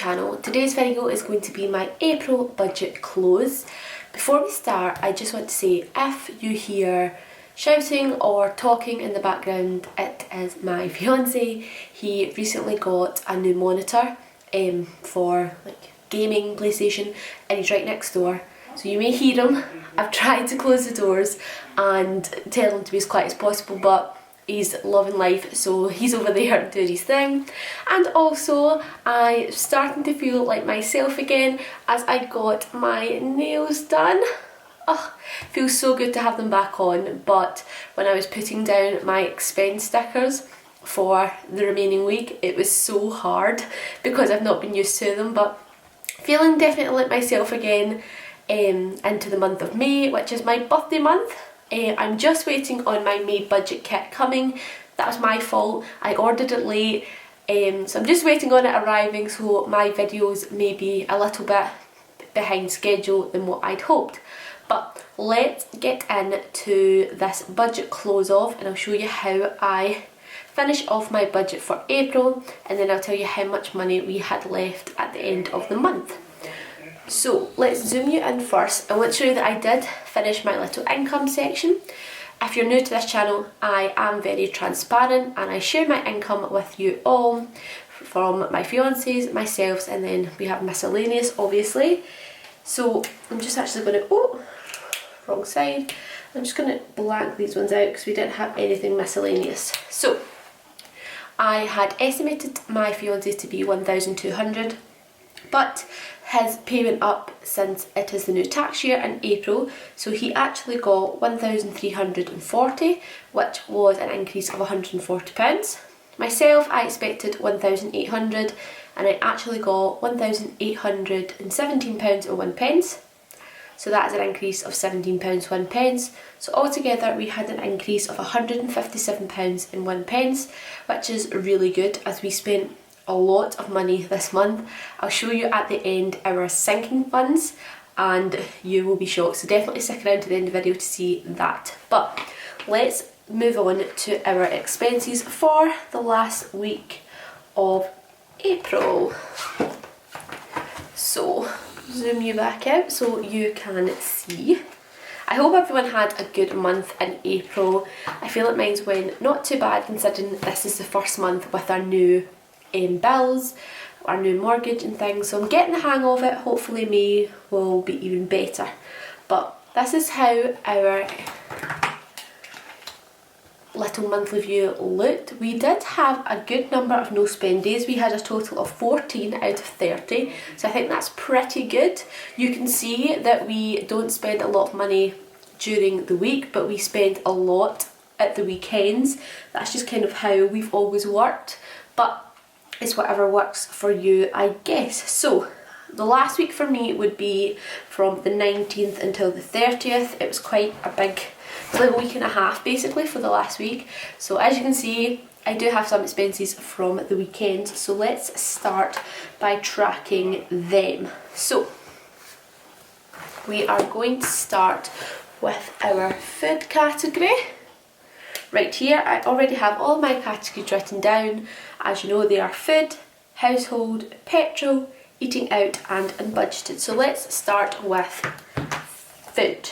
channel. Today's video is going to be my April budget close. Before we start, I just want to say if you hear shouting or talking in the background, it is my fiance. He recently got a new monitor for like gaming, PlayStation, and he's right next door. So you may hear him. I've tried to close the doors and tell him to be as quiet as possible, but he's loving life, so he's over there doing his thing. And also, I'm starting to feel like myself again as I got my nails done. Oh, feels so good to have them back on, but when I was putting down my expense stickers for the remaining week, it was so hard because I've not been used to them, but feeling definitely like myself again into the month of May, which is my birthday month. I'm just waiting on my May budget kit coming. That was my fault. I ordered it late, so I'm just waiting on it arriving, so my videos may be a little bit behind schedule than what I'd hoped. But let's get into this budget close off and I'll show you how I finish off my budget for April, and then I'll tell you how much money we had left at the end of the month. So let's zoom you in first. I want to show you that I did finish my little income section. If you're new to this channel, I am very transparent and I share my income with you all, from my fiance's, myself, and then we have miscellaneous obviously. So I'm just actually going to, oh, wrong side. I'm just going to blank these ones out because we didn't have anything miscellaneous. So I had estimated my fiance's to be 1,200, but his pay went up since it is the new tax year in April, so he actually got 1,340, which was an increase of £140. Myself, I expected 1,800 and I actually got £1,817.01, so that is an increase of £17.01. So altogether we had an increase of £157.01, which is really good as we spent a lot of money this month. I'll show you at the end our sinking funds and you will be shocked, so definitely stick around to the end of the video to see that. But let's move on to our expenses for the last week of April. So zoom you back out so you can see. I hope everyone had a good month in April. I feel like mine's went not too bad considering this is the first month with our new bills, our new mortgage and things, so I'm getting the hang of it. Hopefully May will be even better. But this is how our little monthly view looked. We did have a good number of no spend days. We had a total of 14 out of 30, so I think that's pretty good. You can see that we don't spend a lot of money during the week, but we spend a lot at the weekends. That's just kind of how we've always worked, but it's whatever works for you, I guess. So the last week for me would be from the 19th until the 30th. It was quite a big, like a week and a half basically for the last week. So as you can see, I do have some expenses from the weekend, so let's start by tracking them. So we are going to start with our food category. Right here, I already have all my categories written down. As you know, they are food, household, petrol, eating out and unbudgeted. So let's start with food.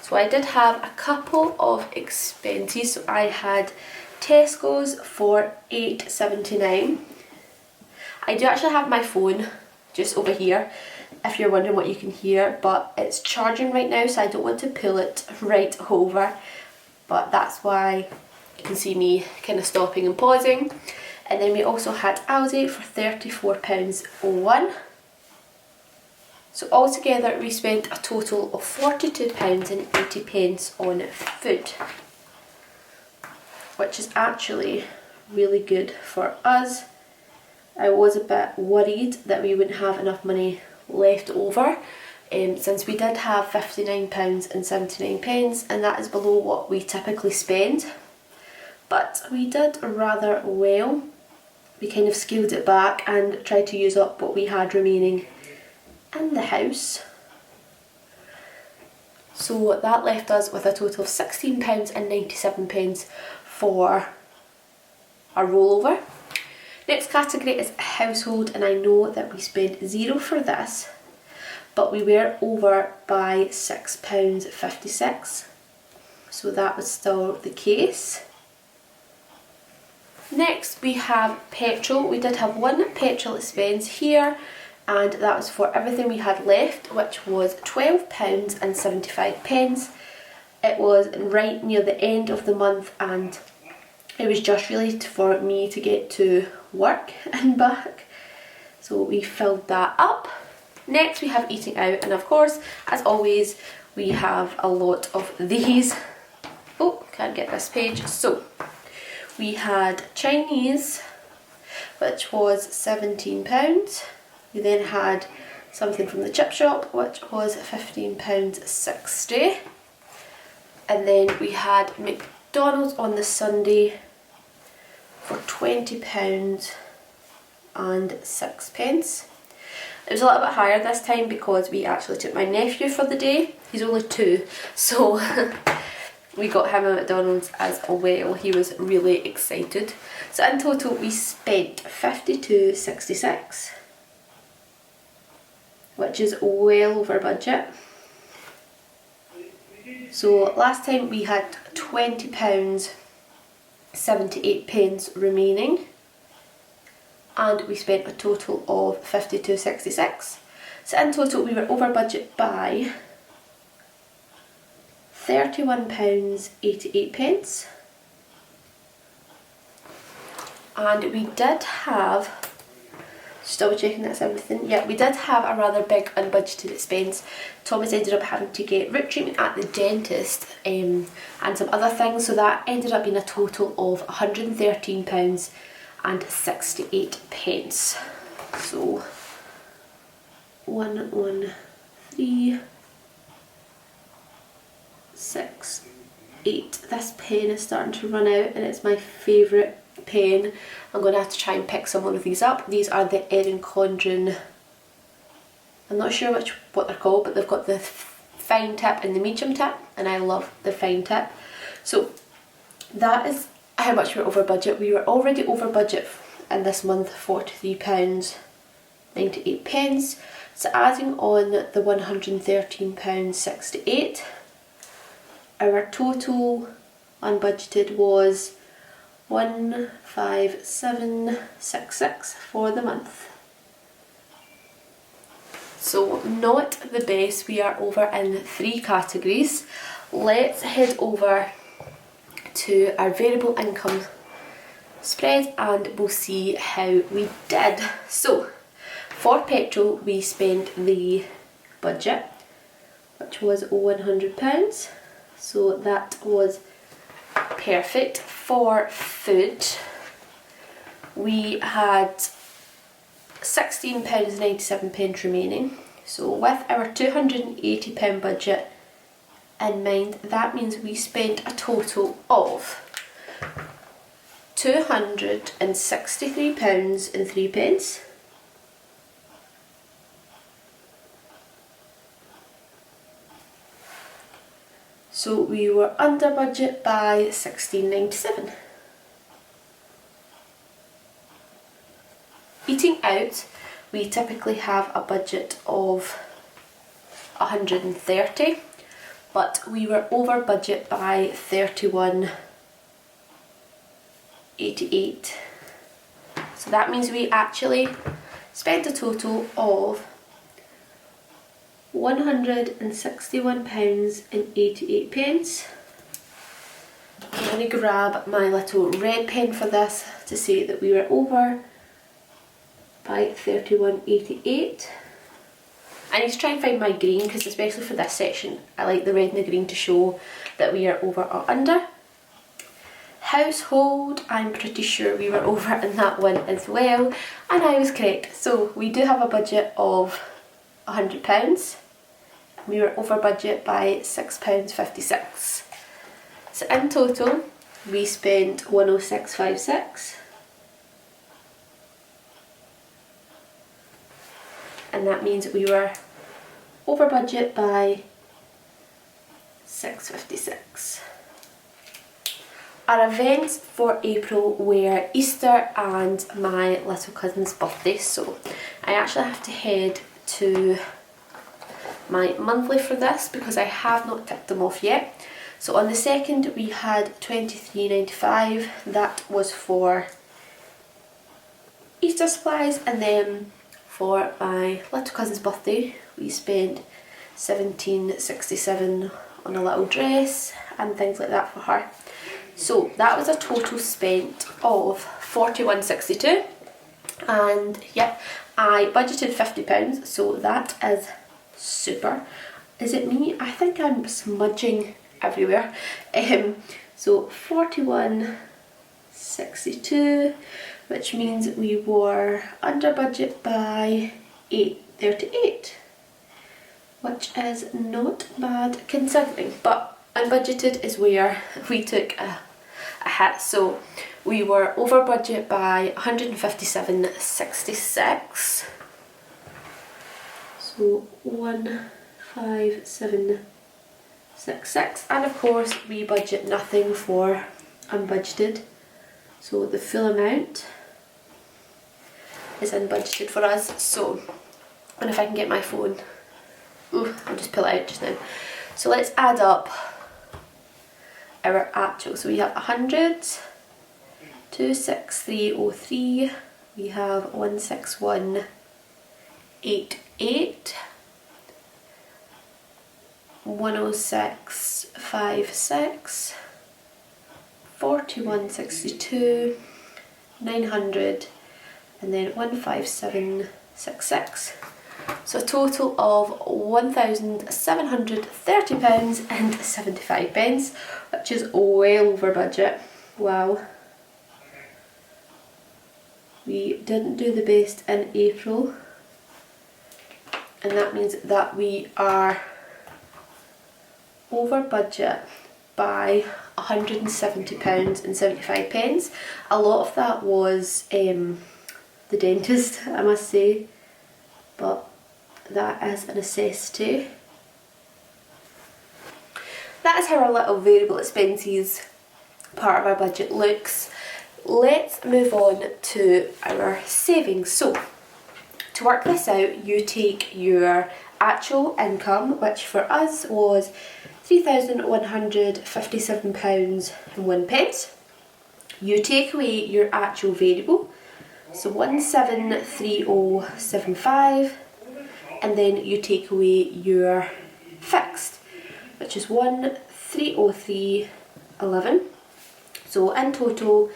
So I did have a couple of expenses. So I had Tesco's for £8.79. I do actually have my phone just over here, if you're wondering what you can hear, but it's charging right now, so I don't want to pull it right over. But that's why you can see me kind of stopping and pausing. And then we also had Aldi for £34.01. So altogether we spent a total of £42.80 on food, which is actually really good for us. I was a bit worried that we wouldn't have enough money left over, since we did have £59.79, and that is below what we typically spend. But we did rather well. We kind of scaled it back and tried to use up what we had remaining in the house. So that left us with a total of £16.97 for our rollover. Next category is household, and I know that we spent £0 for this, but we were over by £6.56, so that was still the case. Next we have petrol. We did have one petrol expense here, and that was for everything we had left, which was £12.75. It was right near the end of the month, and it was just really for me to get to work and back, so we filled that up. Next we have eating out, and of course, as always, we have a lot of these. Oh, can't get this page. So we had Chinese, which was £17. We then had something from the chip shop, which was £15.60. And then we had McDonald's on the Sunday for £20.06. It was a little bit higher this time because we actually took my nephew for the day. He's only 2, so we got him a McDonald's as well. He was really excited. So in total we spent £52.66, which is well over budget. So last time we had £20.78 remaining, and we spent a total of £52.66. So in total we were over budget by £31.88. And we did have, just double checking that's everything, yeah, we did have a rather big unbudgeted expense. Thomas ended up having to get root treatment at the dentist and some other things, so that ended up being a total of £113.68. So 113.68. This pen is starting to run out, and it's my favourite pen. I'm going to have to try and pick some more of these up. These are the Erin Condren, I'm not sure what they're called, but they've got the fine tip and the medium tip, and I love the fine tip. So that is how much we're over budget. We were already over budget in this month, £43.98. So adding on the £113.68, our total unbudgeted was £157.66 for the month. So not the best. We are over in 3 categories. Let's head over to our variable income spread and we'll see how we did. So for petrol we spent the budget, which was £100, so that was perfect. For food we had £16.97 remaining, so with our £280 budget in mind, that means we spent a total of £263.03. So we were under budget by £16.97. Eating out, we typically have a budget of £130, but we were over budget by £31.88. So that means we actually spent a total of £161.88. I'm going to grab my little red pen for this to say that we were over by £31.88. I need to try and find my green, because especially for this section I like the red and the green to show that we are over or under. Household, I'm pretty sure we were over in that one as well, and I was correct. So we do have a budget of £100. We were over budget by £6.56. So in total we spent £106.56, and that means we were over budget by £6.56. Our events for April were Easter and my little cousin's birthday, so I actually have to head to my monthly for this because I have not ticked them off yet. So on the 2nd we had £23.95, that was for Easter supplies, and then for my little cousin's birthday we spent £17.67 on a little dress and things like that for her. So that was a total spent of £41.62, and yeah, I budgeted £50, so that is super. Is it me? I think I'm smudging everywhere. So £41.62, which means we were under budget by £8.38, which is not bad considering, but unbudgeted is where we took a hit. So we were over budget by £157.66. So 157.66, and of course we budget nothing for unbudgeted, so the full amount is unbudgeted for us. So, and if I can get my phone, ooh, I'll just pull it out just now. So let's add up our actual. So we have 100, 26303, we have 16188, 10656, 4162, 900, and then 15766. So a total of £1,730.75, which is well over budget. Wow. We didn't do the best in April, and that means that we are over budget by £170.75. A lot of that was the dentist, I must say, but that is a necessity. That is how our little variable expenses part of our budget looks. Let's move on to our savings. So to work this out, you take your actual income, which for us was £3,157.01. You take away your actual variable, so 173075, and then you take away your fixed, which is 130311. So in total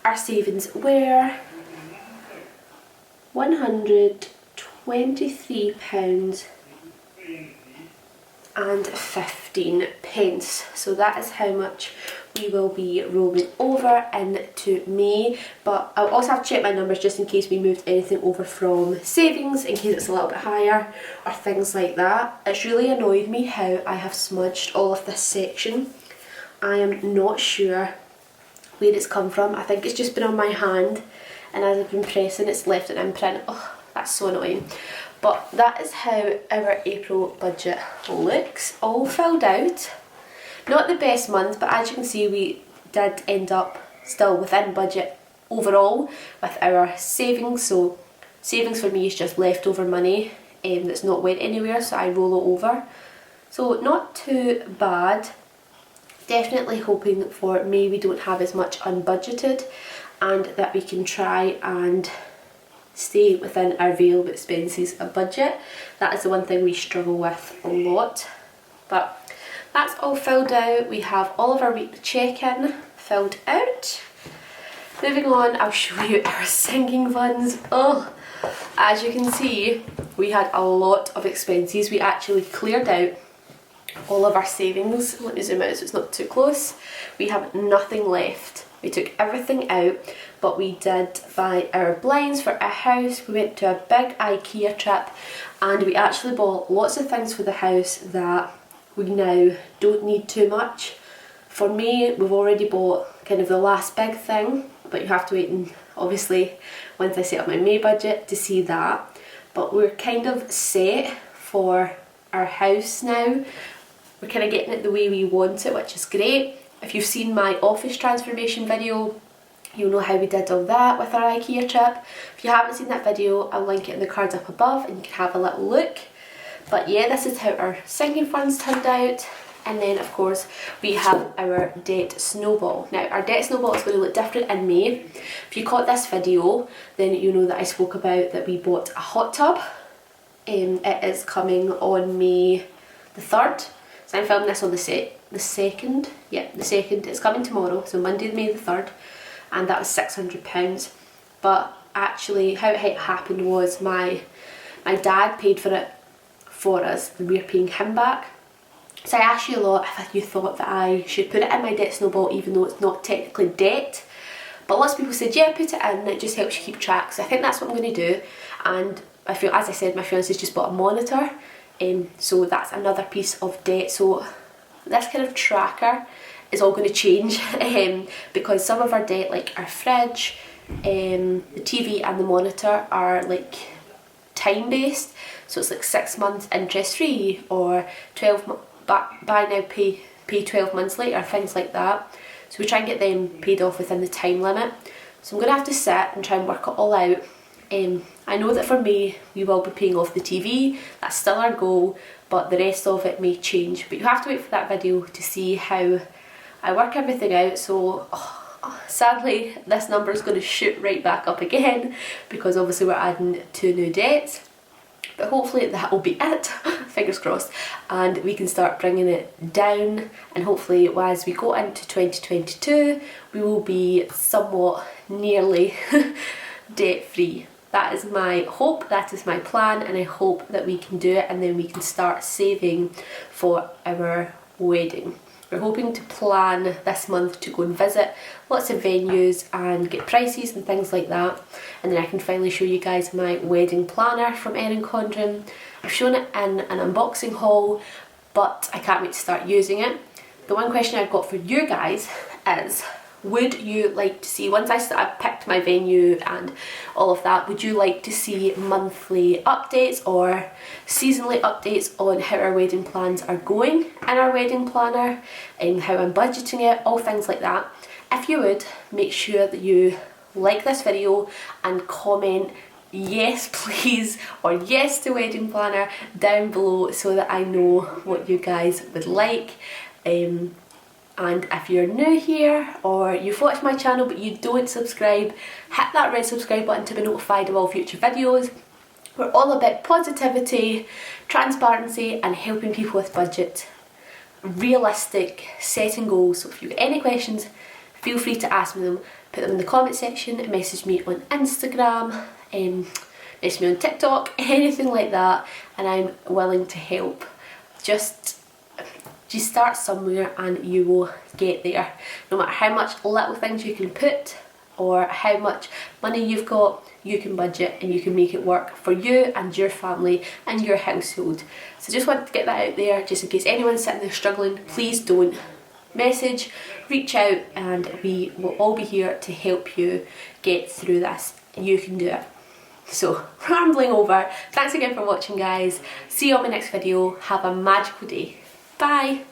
our savings were £123.15. So that is how much we will be rolling over into May, but I'll also have to check my numbers just in case we moved anything over from savings, in case it's a little bit higher or things like that. It's really annoyed me how I have smudged all of this section. I am not sure where it's come from. I think it's just been on my hand, and as I've been pressing it's left an imprint. Oh, that's so annoying. But that is how our April budget looks, all filled out. Not the best month, but as you can see we did end up still within budget overall with our savings. So savings for me is just leftover money that's not went anywhere, so I roll it over. So not too bad. Definitely hoping for May we don't have as much unbudgeted, and that we can try and stay within our variable expenses budget. That is the one thing we struggle with a lot. But that's all filled out. We have all of our weekly check-in filled out. Moving on, I'll show you our sinking funds. Oh, as you can see, we had a lot of expenses. We actually cleared out all of our savings. Let me zoom out so it's not too close. We have nothing left. We took everything out, but we did buy our blinds for our house. We went to a big IKEA trip, and we actually bought lots of things for the house that we now don't need too much. For me, we've already bought kind of the last big thing, but you have to wait and obviously once I set up my May budget to see that. But we're kind of set for our house now. We're kind of getting it the way we want it, which is great. If you've seen my office transformation video, you'll know how we did all that with our IKEA trip. If you haven't seen that video, I'll link it in the cards up above and you can have a little look. But yeah, this is how our sinking funds turned out. And then of course we have our debt snowball. Now our debt snowball is going to look different in May. If you caught this video, then you know that I spoke about that we bought a hot tub. It is coming on May the 3rd. So I'm filming this on the 2nd. Yeah, the 2nd. It's coming tomorrow, so Monday, May the 3rd. And that was £600. But actually how it happened was my dad paid for it for us and we're paying him back. So I asked you a lot if you thought that I should put it in my debt snowball even though it's not technically debt. But lots of people said, yeah, put it in, it just helps you keep track. So I think that's what I'm going to do. And I feel, as I said, my fiance's just bought a monitor. So that's another piece of debt. So this kind of tracker is all going to change because some of our debt, like our fridge, the TV and the monitor are like time based. So it's like 6 months interest free or 12 months. Buy now, pay 12 months later, things like that. So we try and get them paid off within the time limit. So I'm going to have to sit and try and work it all out. I know that for May we will be paying off the TV, that's still our goal, but the rest of it may change. But you have to wait for that video to see how I work everything out. So sadly this number is going to shoot right back up again because obviously we're adding 2 new debts. But hopefully that will be it, fingers crossed, and we can start bringing it down, and hopefully as we go into 2022 we will be somewhat nearly debt free. That is my hope, that is my plan, and I hope that we can do it and then we can start saving for our wedding. We're hoping to plan this month to go and visit lots of venues and get prices and things like that, and then I can finally show you guys my wedding planner from Erin Condren. I've shown it in an unboxing haul, but I can't wait to start using it. The one question I've got for you guys is, would you like to see, once I've picked my venue and all of that, would you like to see monthly updates or seasonally updates on how our wedding plans are going in our wedding planner and how I'm budgeting it, all things like that? If you would, make sure that you like this video and comment yes please or yes to wedding planner down below so that I know what you guys would like. And if you're new here or you've watched my channel but you don't subscribe, hit that red subscribe button to be notified of all future videos. We're all about positivity, transparency and helping people with budget. Realistic setting goals. So if you've got any questions, feel free to ask me them. Put them in the comment section, message me on Instagram, message me on TikTok, anything like that, and I'm willing to help. Just start somewhere and you will get there. No matter how much little things you can put or how much money you've got, you can budget and you can make it work for you and your family and your household. So just wanted to get that out there just in case anyone's sitting there struggling. Please don't. Message, reach out, and we will all be here to help you get through this. You can do it. So, rambling over. Thanks again for watching, guys. See you on my next video. Have a magical day. Bye!